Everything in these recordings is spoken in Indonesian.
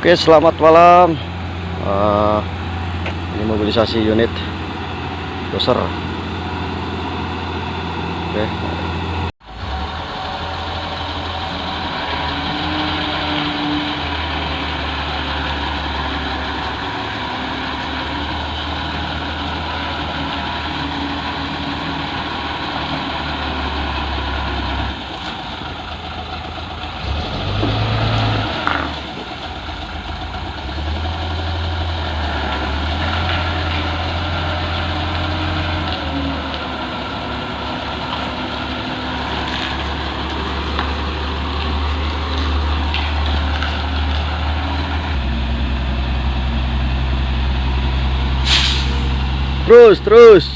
Oke, selamat malam. Ini mobilisasi unit doser. Oke. Terus.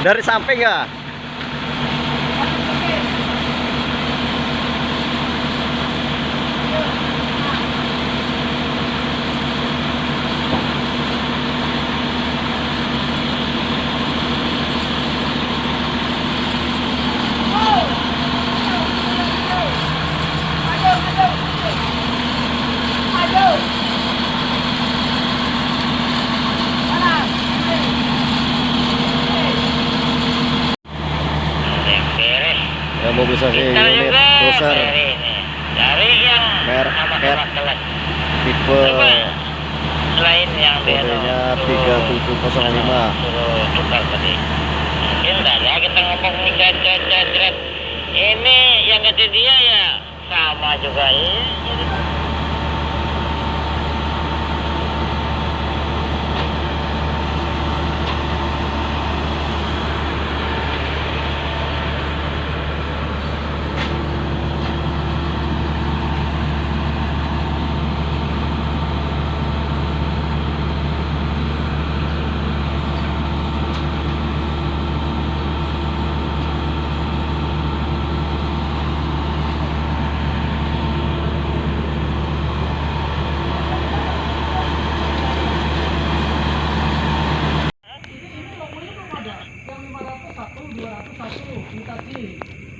Dari samping ya. Oh! Stabilisasi Pintar unit juga doser dari ini. Dari yang merek kelas. tipe Selain yang kodenya 3705. Suruh tukar tadi. Mungkin ada kita ngomong nih cret. Ini yang gede dia ya sama juga ya. Jadi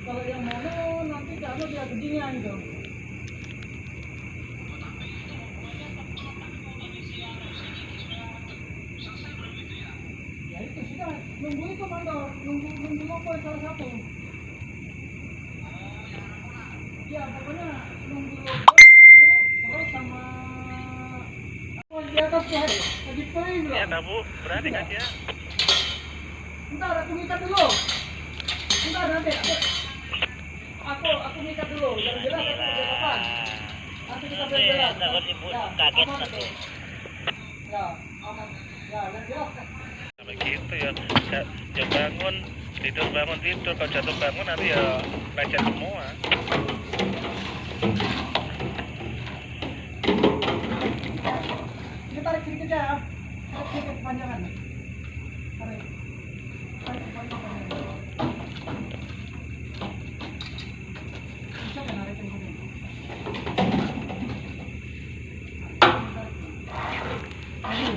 kalau yang mono nanti kalau dia beginian itu. Ya itu sudah nunggu itu mandor, nunggu logo salah satu. Ya pokoknya nunggu logo satu terus sama di atas ya, lagi poin loh. ya Bu, berani kan dia? Bentar aku minta dulu. Bentar nanti aku minta dulu yang jelas aku kerja kapan. Nanti kita berjelas. Takut ibu kaget nanti. Ya, aman. Ya, yang jelas. Begitu ya, ya bangun tidur, kalau jatuh bangun nanti ya lecet semua. Ini tarik sedikit ya, tarik sedikit kepanjangan. Tarik kepanjangan. Bisa kan narikin begini? Lagi.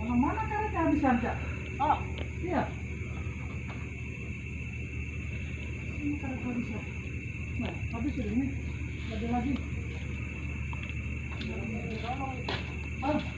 Mana karet kehabisan Cak? Oh, iya. Ini karet kehabisan. Nah, habis ini. Lagi. Ah.